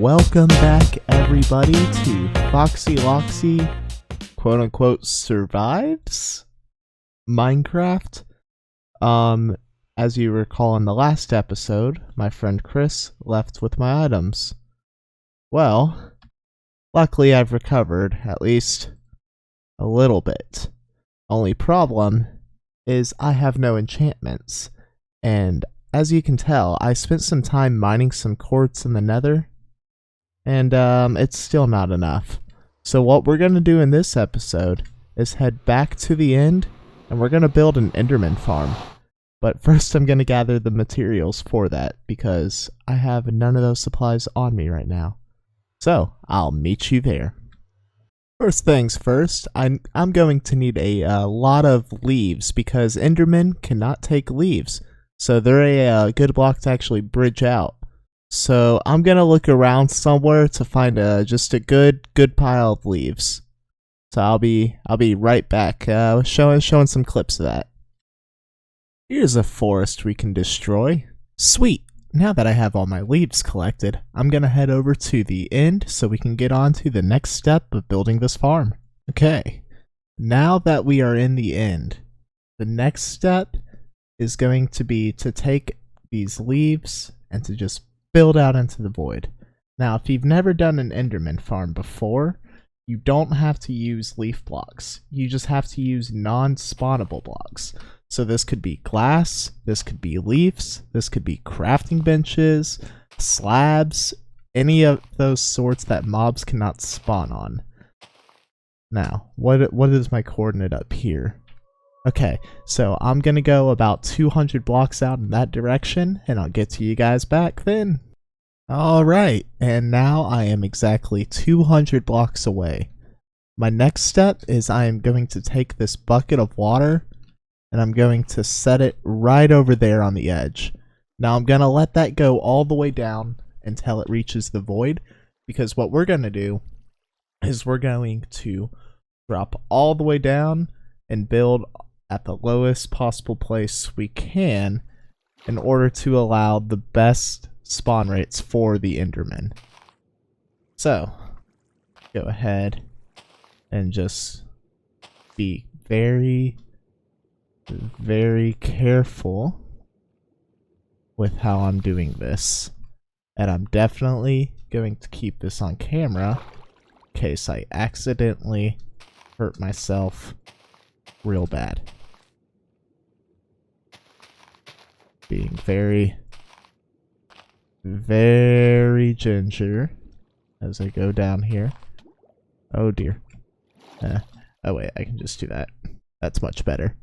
Welcome back, everybody, to Foxy quote-unquote survives Minecraft. As you recall in the last episode, my friend Chris left with my items. Well, luckily I've recovered, at least a little bit. Only problem is I have no enchantments, and as you can tell, I spent some time mining some quartz in the nether, and it's still not enough. So what we're going to do in this episode is head back to the end, and we're going to build an Enderman farm. But first I'm going to gather the materials for that, because I have none of those supplies on me right now. So, I'll meet you there. First things first, I'm going to need a lot of leaves, because Endermen cannot take leaves. So they're a good block to actually bridge out. So I'm going to look around somewhere to find just a good pile of leaves. So I'll be right back showing some clips of that. Here's a forest we can destroy. Sweet! Now that I have all my leaves collected, I'm gonna head over to the end so we can get on to the next step of building this farm. Okay, now that we are in the end, the next step is going to be to take these leaves and to just build out into the void. Now, if you've never done an Enderman farm before, you don't have to use leaf blocks. You just have to use non-spawnable blocks. So this could be glass, this could be leaves, this could be crafting benches, slabs, any of those sorts that mobs cannot spawn on. Now, what is my coordinate up here? Okay, so I'm gonna go about 200 blocks out in that direction, and I'll get to you guys back then. Alright, and now I am exactly 200 blocks away. My next step is I am going to take this bucket of water, and I'm going to set it right over there on the edge. Now I'm going to let that go all the way down until it reaches the void, because what we're going to do is we're going to drop all the way down and build at the lowest possible place we can in order to allow the best spawn rates for the Enderman. So, go ahead and just be very careful with how I'm doing this, and I'm definitely going to keep this on camera in case I accidentally hurt myself real bad. Being very ginger as I go down here. Oh dear. Oh wait, I can just do that. That's much better.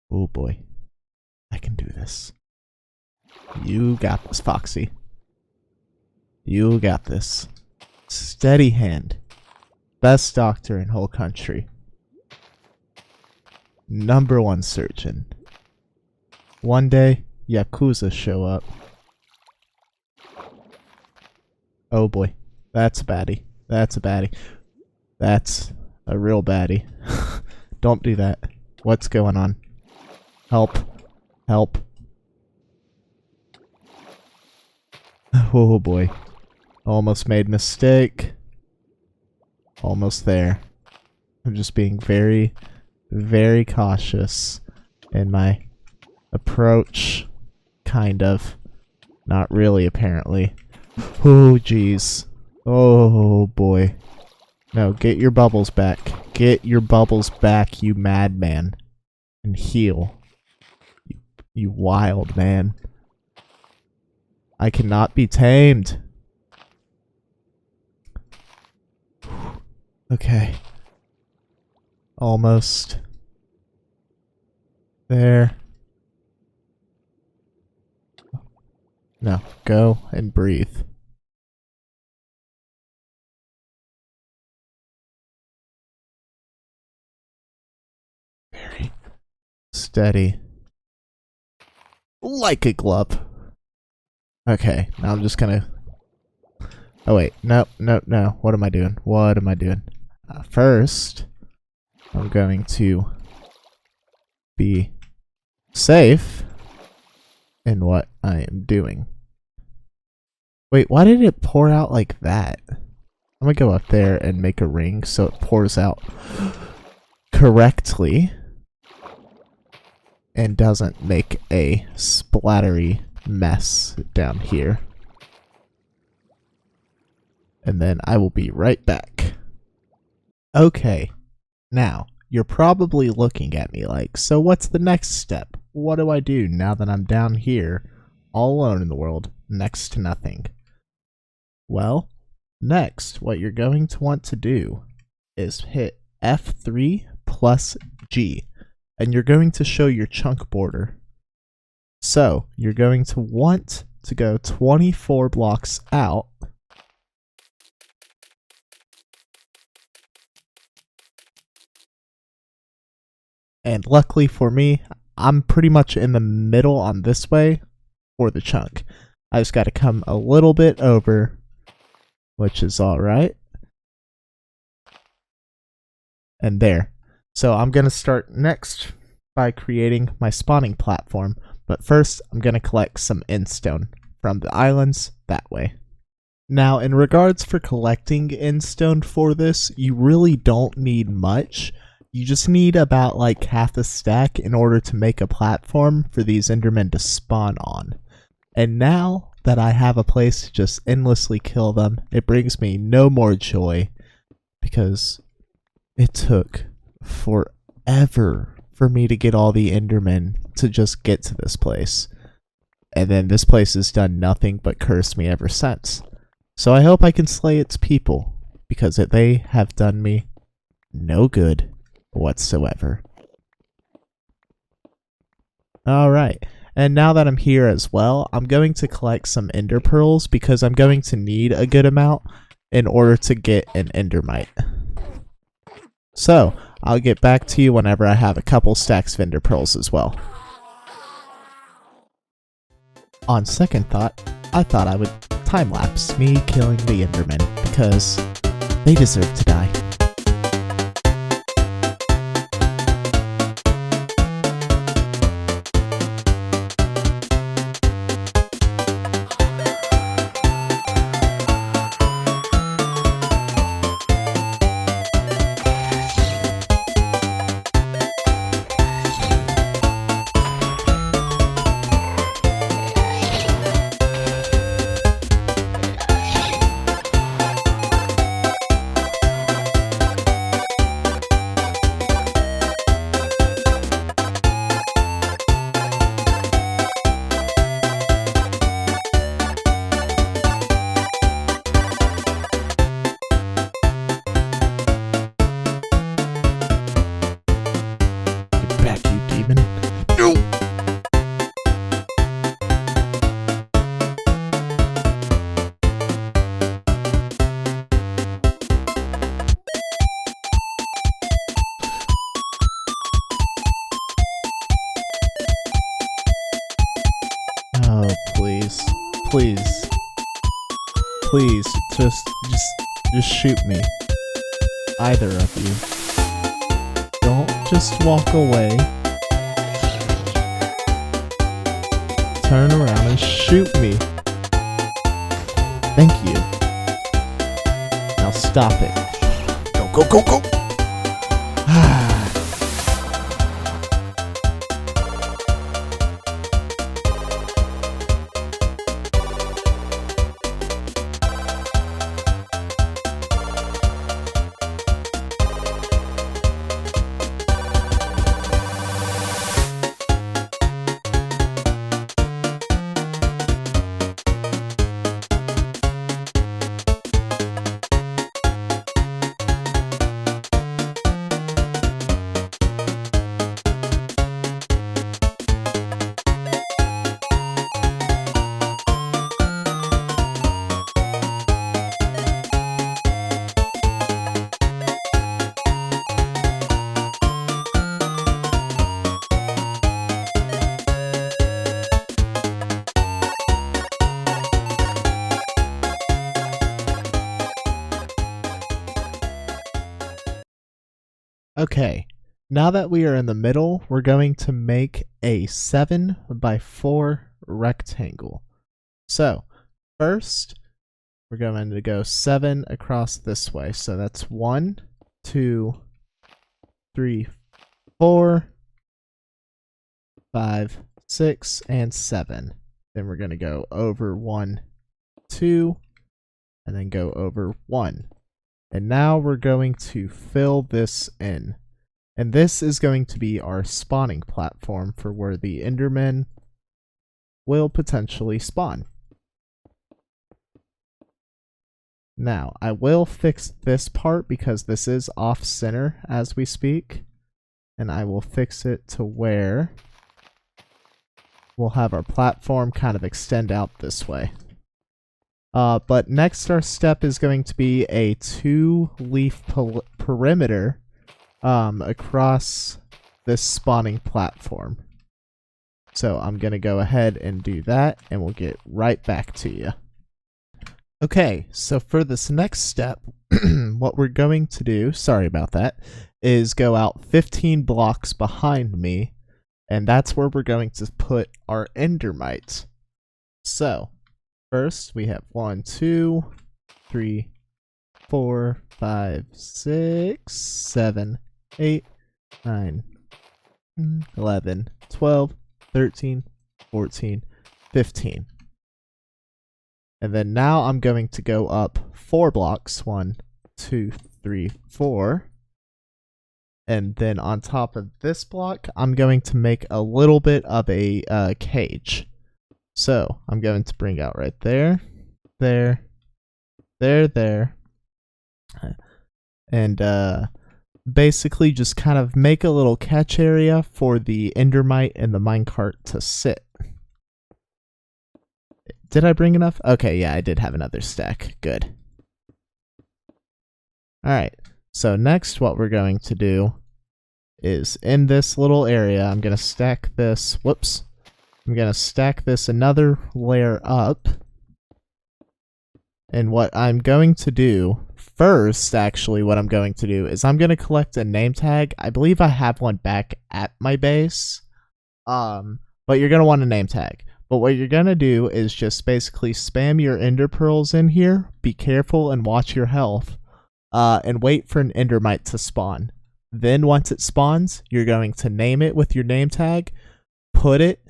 Oh boy, I can do this. You got this, Foxy. You got this. Steady hand. Best doctor in whole country. #1 surgeon. One day, Yakuza show up. Oh boy, that's a baddie. That's a baddie. That's a real baddie. Don't do that. What's going on? Help. Help. Oh boy. Almost made a mistake. Almost there. I'm just being very cautious in my approach. Kind of. Not really, apparently. Oh jeez. Oh boy. No, get your bubbles back. Get your bubbles back, you madman. And heal. You wild man. I cannot be tamed. Okay. Almost. There. No, go and breathe. Very steady. Like a glove. Okay, now I'm just gonna... Oh wait, no. What am I doing? First, I'm going to be safe in what I am doing. Wait, why did it pour out like that? I'm gonna go up there and make a ring so it pours out correctly and doesn't make a splattery mess down here. And then I will be right back. Okay, now you're probably looking at me like, so what's the next step? What do I do now that I'm down here, all alone in the world, next to nothing? Well, next, what you're going to want to do is hit F3 plus G, and you're going to show your chunk border. So, you're going to want to go 24 blocks out, and luckily for me, I'm pretty much in the middle on this way for the chunk. I just got to come a little bit over, which is alright. And there. So I'm going to start next by creating my spawning platform. But first, I'm going to collect some endstone from the islands that way. Now, in regards for collecting endstone for this, you really don't need much. You just need about like half a stack in order to make a platform for these endermen to spawn on. And now that I have a place to just endlessly kill them, it brings me no more joy because it took forever for me to get all the endermen to just get to this place. And then this place has done nothing but curse me ever since. So I hope I can slay its people, because they have done me no good whatsoever. Alright, and now that I'm here as well, I'm going to collect some ender pearls because I'm going to need a good amount in order to get an endermite. So, I'll get back to you whenever I have a couple stacks of ender pearls as well. On second thought, I thought I would time-lapse me killing the endermen because they deserve to die. Oh, please. Please. Please, just shoot me. Either of you. Don't just walk away. Turn around and shoot me. Thank you. Now stop it. Go, go, go, go! Okay, now that we are in the middle, we're going to make a 7 by 4 rectangle. So, first, we're going to go 7 across this way. So that's 1, 2, 3, 4, 5, 6, and 7. Then we're going to go over 1, 2, and then go over 1. And now we're going to fill this in. And this is going to be our spawning platform for where the Endermen will potentially spawn. Now, I will fix this part because this is off-center as we speak. And I will fix it to where we'll have our platform kind of extend out this way. But next our step is going to be a 2-leaf perimeter across this spawning platform. So I'm going to go ahead and do that, and we'll get right back to you. Okay, so for this next step, what we're going to do, sorry about that, is go out 15 blocks behind me, and that's where we're going to put our endermites. So, first we have 1, 2, 3, 4, 5, 6, 7, 8, 9, 11, 12, 13, 14, 15. And then now I'm going to go up 4 blocks. 1, 2, 3, 4. And then on top of this block, I'm going to make a little bit of a cage. So I'm going to bring out right there, there, there. And basically just kind of make a little catch area for the endermite and the minecart to sit. Did I bring enough? Okay, yeah, I did have another stack. Good. Alright, so next what we're going to do is in this little area, I'm going to stack this, whoops, I'm going to stack this another layer up. And what I'm going to do first, actually, what I'm going to do is I'm going to collect a name tag. I believe I have one back at my base, but you're going to want a name tag. But what you're going to do is just basically spam your ender pearls in here, be careful and watch your health, and wait for an endermite to spawn. Then once it spawns, you're going to name it with your name tag, put it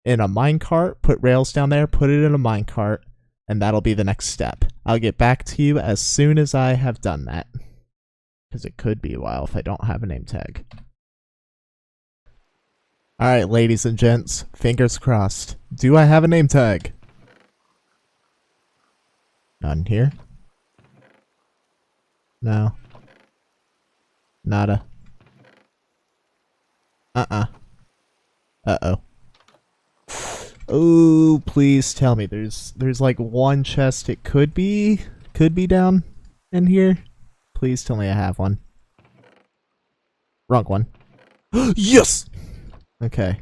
in a minecart, put rails down there, put it in a minecart, and that'll be the next step. I'll get back to you as soon as I have done that, because it could be a while if I don't have a name tag. Alright, ladies and gents, fingers crossed. Do I have a name tag? None here? No. Nada. Uh-oh. Oh, please tell me there's like one chest it could be down in here. Please tell me I have one. Wrong one. Yes! Okay.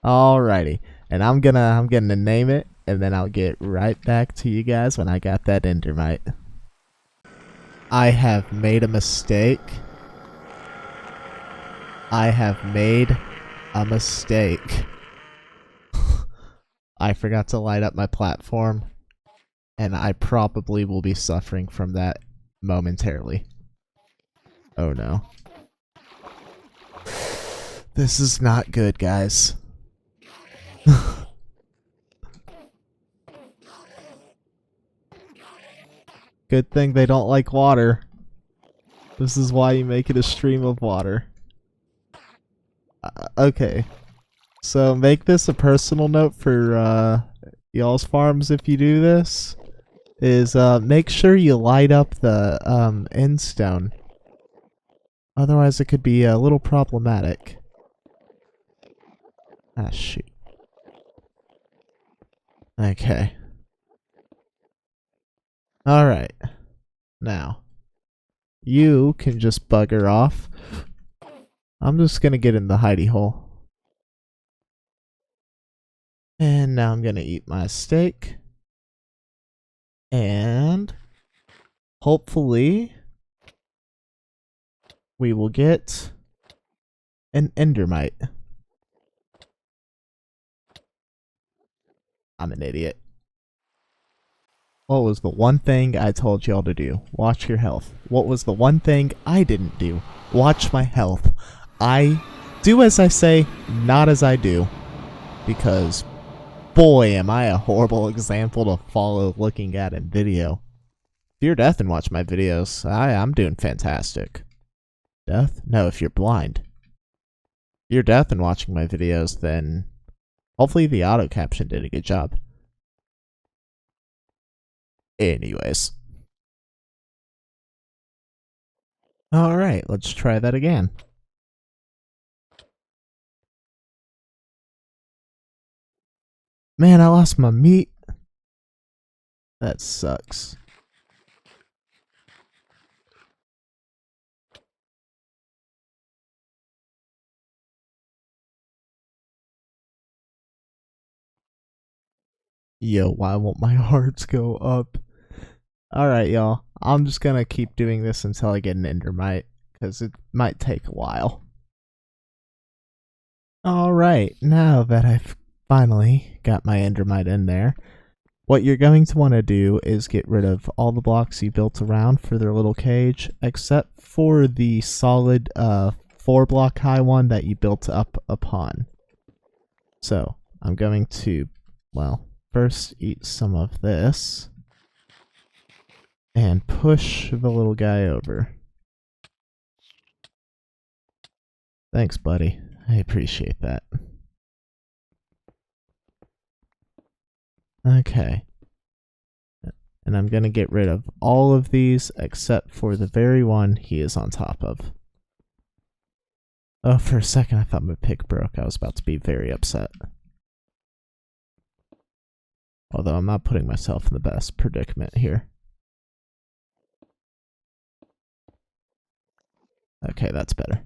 Alrighty. And I'm gonna name it, and then I'll get right back to you guys when I got that endermite. I have made a mistake. I have made a mistake. I forgot to light up my platform, and I probably will be suffering from that momentarily. Oh no. This is not good, guys. Good thing they don't like water. This is why you make it a stream of water. Okay. So make this a personal note for y'all's farms if you do this. Is make sure you light up the end stone. Otherwise it could be a little problematic. Ah, shoot. Okay. Alright. Now, you can just bugger off. I'm just gonna get in the hidey hole. And now I'm gonna eat my steak. And hopefully we will get an endermite. I'm an idiot. What was the one thing I told y'all to do? Watch your health. What was the one thing I didn't do? Watch my health. I do as I say, not as I do. Because, boy, am I a horrible example to follow looking at in video. Fear death and watch my videos. I'm doing fantastic. Death? No, if you're blind. Fear death and watching my videos, then hopefully the auto caption did a good job. Anyways. Alright, let's try that again. Man, I lost my meat. That sucks. Yo, why won't my hearts go up? Alright, y'all. I'm just gonna keep doing this until I get an endermite, because it might take a while. Alright, now that I've finally got my endermite in there, what you're going to want to do is get rid of all the blocks you built around for their little cage, except for the solid 4-block high one that you built up upon. So, I'm going to, well, first eat some of this and push the little guy over. Thanks, buddy. I appreciate that. Okay. And I'm gonna get rid of all of these except for the very one he is on top of. Oh, for a second I thought my pick broke. I was about to be very upset. Although I'm not putting myself in the best predicament here. Okay, that's better.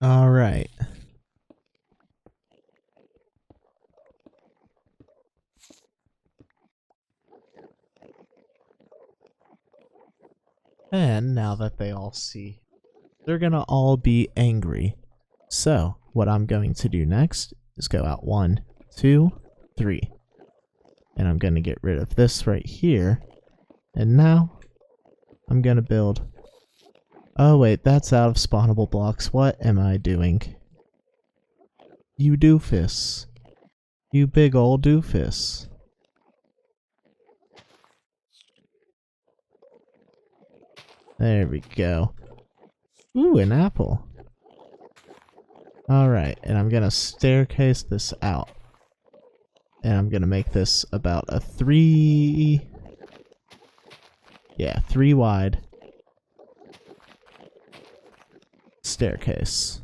Alright. And now that they all see, they're gonna all be angry. So, what I'm going to do next is go out 1, 2, 3. And I'm gonna get rid of this right here. And now, I'm gonna build... Oh wait, that's out of spawnable blocks. What am I doing? You doofus. You big ol' doofus. There we go. Ooh, an apple. Alright, and I'm gonna staircase this out. And I'm gonna make this about a 3... Yeah, 3 wide staircase.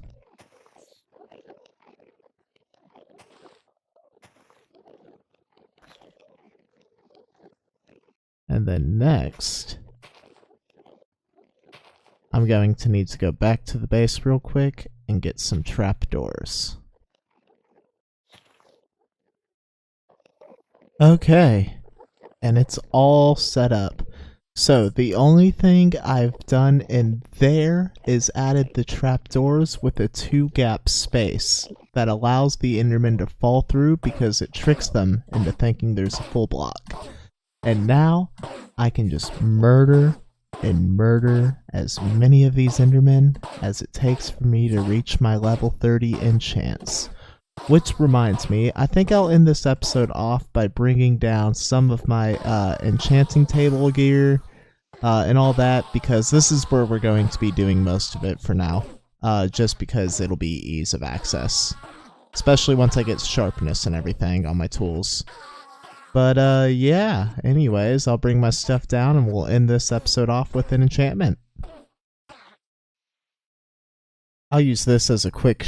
And then next, I'm going to need to go back to the base real quick and get some trapdoors. Okay, and it's all set up. So the only thing I've done in there is added the trapdoors with a 2-gap space that allows the Enderman to fall through because it tricks them into thinking there's a full block. And now I can just murder and murder as many of these Endermen as it takes for me to reach my level 30 enchants. Which reminds me, I think I'll end this episode off by bringing down some of my enchanting table gear and all that, because this is where we're going to be doing most of it for now, just because it'll be ease of access. Especially once I get sharpness and everything on my tools. But yeah, anyways, I'll bring my stuff down and we'll end this episode off with an enchantment. I'll use this as a quick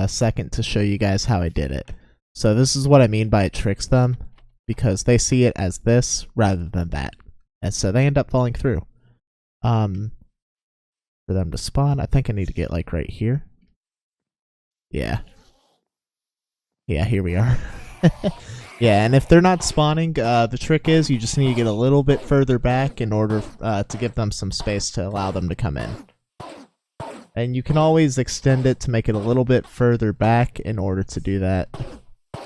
second to show you guys how I did it. So this is what I mean by it tricks them, because they see it as this rather than that. And so they end up falling through. For them to spawn, I think I need to get like right here. Yeah. Yeah, here we are. Yeah, and if they're not spawning, the trick is you just need to get a little bit further back in order to give them some space to allow them to come in. And you can always extend it to make it a little bit further back in order to do that.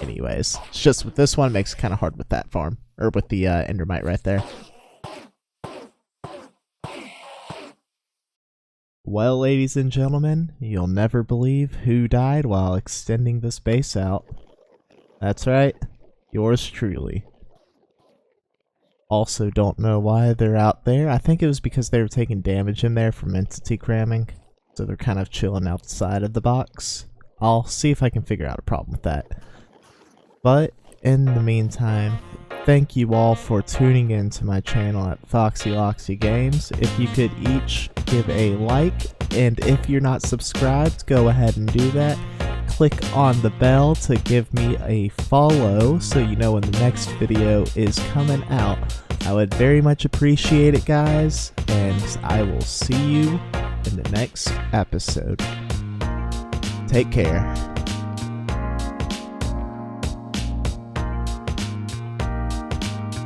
Anyways, it's just with this one, it makes it kind of hard with that farm. Or with the endermite right there. Well, ladies and gentlemen, you'll never believe who died while extending this base out. That's right, yours truly. Also don't know why they're out there. I think it was because they were taking damage in there from entity cramming. So they're kind of chilling outside of the box. I'll see if I can figure out a problem with that. But in the meantime, thank you all for tuning in to my channel at Foxy Games. If you could each give a like, and if you're not subscribed, go ahead and do that. Click on the bell to give me a follow so you know when the next video is coming out. I would very much appreciate it, guys, and I will see you in the next episode. Take care.